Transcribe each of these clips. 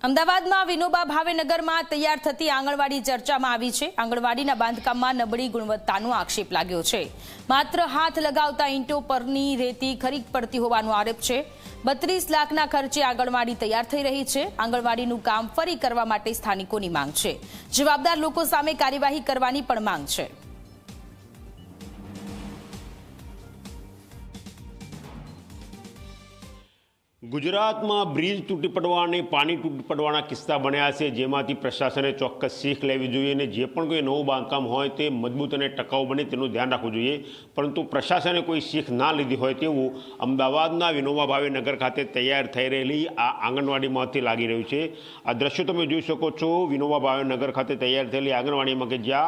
અમદાવાદમાં વિનોબા ભાવેનગરમાં તૈયાર થતી આંગણવાડી ચર્ચામાં આવી છે। આંગણવાડીના બાંધકામમાં નબળી ગુણવત્તાનો આક્ષેપ લાગ્યો છે। માત્ર હાથ લગાવતા ઈંટો પરની રેતી ખરી પડતી હોવાનો આરોપ છે। 32 લાખના ખર્ચે આંગણવાડી તૈયાર થઈ રહી છે। આંગણવાડીનું કામ ફરી કરવા માટે સ્થાનિકોની માંગ છે। જવાબદાર લોકો સામે કાર્યવાહી કરવાની પણ માંગ છે। गुजरात में ब्रिज तूटी पड़वा ने पानी तूटी पड़वाना किस्सा बन्या है, जेमांथी प्रशासने चौक्कस सीख लेवी जोईए ने जे पण कोई नवुं बांधकाम होय ते मजबूत अने टकाऊ बने तेनुं ध्यान राखवुं जोईए। परंतु प्रशासने कोई सीख ना लीधी होय तेवुं अमदावादना विनोबा भावेनगर खाते तैयार थई रहेली आ आंगणवाड़ीमांथी लागी रह्युं छे। आ दृश्यो तमे जोई शको छो। विनोबा भावेनगर खाते तैयार थयेली आंगणवाड़ीमां के ज्यां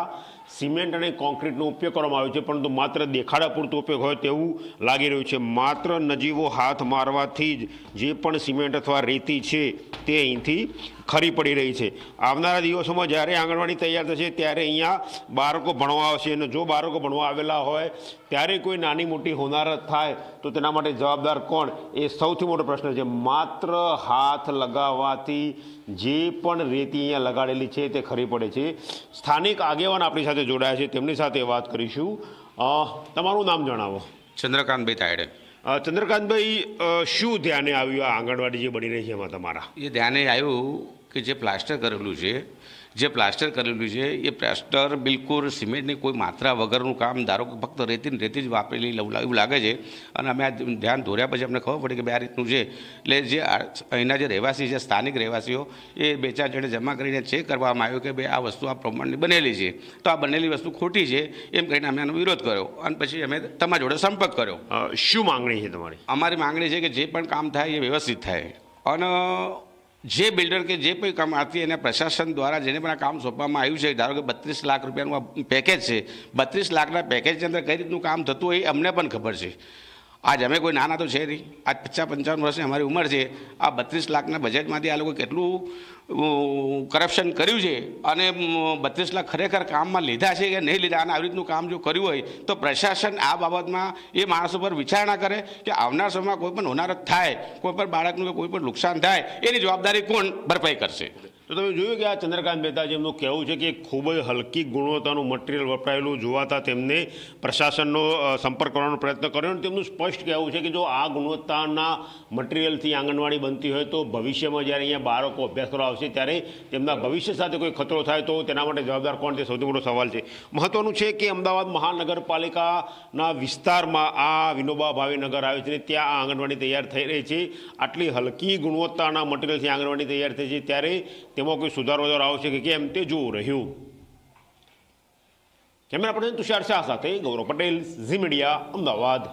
सीमेंट और कोंक्रीटनो उपयोग करवामां आव्यो छे, परंतु मात्र देखाड़ा पूरतो उपयोग होय तेवुं लागी रह्युं छे। मात्र नजीवो हाथ मारवाथी ज जे पण सीमेंट अथवा रेती छे ते अहींथी खरी पड़ी रही है। आवनारा दिवसोमां ज्यारे आंगणवाड़ी तैयार थशे त्यारे अहींया बाळको भणवा आवशे अने जो बाळको भणवा आवेला होय त्यारे कोई नानी मोटी होनारत थाय तो तेना माटे जवाबदार कोण ए सौथी मोटो प्रश्न छे। मात्र हाथ लगाववाथी जे पण रेती अहींया लगाडेली छे ते खरी पड़े छे। स्थानिक आगेवान आपणी साथे जोडाया छे, तेमनी साथे वात करीशुं। तमारुं नाम जणावो। चंद्रकांतभाई तायडे। चंद्रकांत भाई, शू ध्याने आव्युं आंगणवाड़ी जे बनी रही है एमां तमारा? ये ध्याने आव्युं कि जे प्लास्टर करेलुं छे ये प्लास्टर बिल्कुल सीमेंटनी कोई मात्रा वगरनुं काम, धारो के फक्त रेती ज वापरेली एवुं लागे छे। अने अमे आ ध्यान दौर्या पछी अमने खबर पड़ी कि आ रीतनुं छे। एटले जे अहींना जे રહેવાસી छे, स्थानिक રહેવાસીઓ ए 2-4 जणे जमा करीने चेक करवामां आव्यो कि भाई आ वस्तु आ प्रमाणनी बनेली छे, तो आ बनेली वस्तु खोटी छे एम कहीने अमे आनो विरोध कर्यो अने पछी अमे तमारा जोडे संपर्क कर्यो। शुं मांगणी छे तमारी? अमारी मांगणी छे कि जे पण काम थाय ए व्यवस्थित थाय अने जे बिल्डर के जे कोई काम आती है प्रशासन द्वारा जेने पण काम सौंपवामां आव्युं छे, धारो कि 32 लाख रुपयानुं पेकेज है, 32 लाखना पेकेज अंदर कई रीतनुं काम थतुं होय अमने पण खबर है। आज अमे कोई नाना तो है नहीं, आज 50-55 वर्षनी अमारी उमर है। आ 32 लाखना बजेटमांथी आ लोकोए केटलुं करप्शन कर्युं छे अने 32 लाख खरेखर काममां लीधा छे कि नहीं लीधा अने આવી રીતનું કામ જો કર્યું હોય તો પ્રશાસન આ બાબતમાં એ માણસો પર વિચારણા કરે કે આવનાર સમયમાં કોઈ પણ હોનારત થાય, કોઈ પણ બાળકનું કોઈ પણ નુકસાન થાય એની જવાબદારી કોણ ભરપાઈ કરશે? तो તમે જોયું કે આ ચંદ્રકાંત મહેતા જેમનું કહેવું છે કે ખૂબ જ હલકી ગુણવત્તાનું મટીરિયલ વપરાયેલું જોવાતા તેમને પ્રશાસનનો સંપર્ક કરવાનો પ્રયત્ન કર્યો અને તેમનું સ્પષ્ટ કહેવું છે કે જો આ ગુણવત્તાના મટીરિયલથી આંગણવાડી બનતી હોય તો ભવિષ્યમાં જ્યારે અહીંયા બાળકો અભ્યાસ કરવા આવશે ત્યારે તેમના ભવિષ્ય સાથે કોઈ ખતરો થાય તો તેના માટે જવાબદાર કોણ તે સૌથી મોટો સવાલ છે। મહત્વનું છે કે અમદાવાદ મહાનગરપાલિકાના વિસ્તારમાં આ વિનોબા ભાવેનગર આવે છે, ત્યાં આ આંગણવાડી તૈયાર થઈ રહી છે। આટલી હલકી ગુણવત્તાના મટીરિયલથી આંગણવાડી તૈયાર થઈ છે ત્યારે તેમાં કોઈ સુધારો આવશે કે કેમ તે જોવું રહ્યું। કેમેરા પર્સન તુષાર શાહ સાથે ગૌરવ પટેલ, ઝી મીડિયા, અમદાવાદ।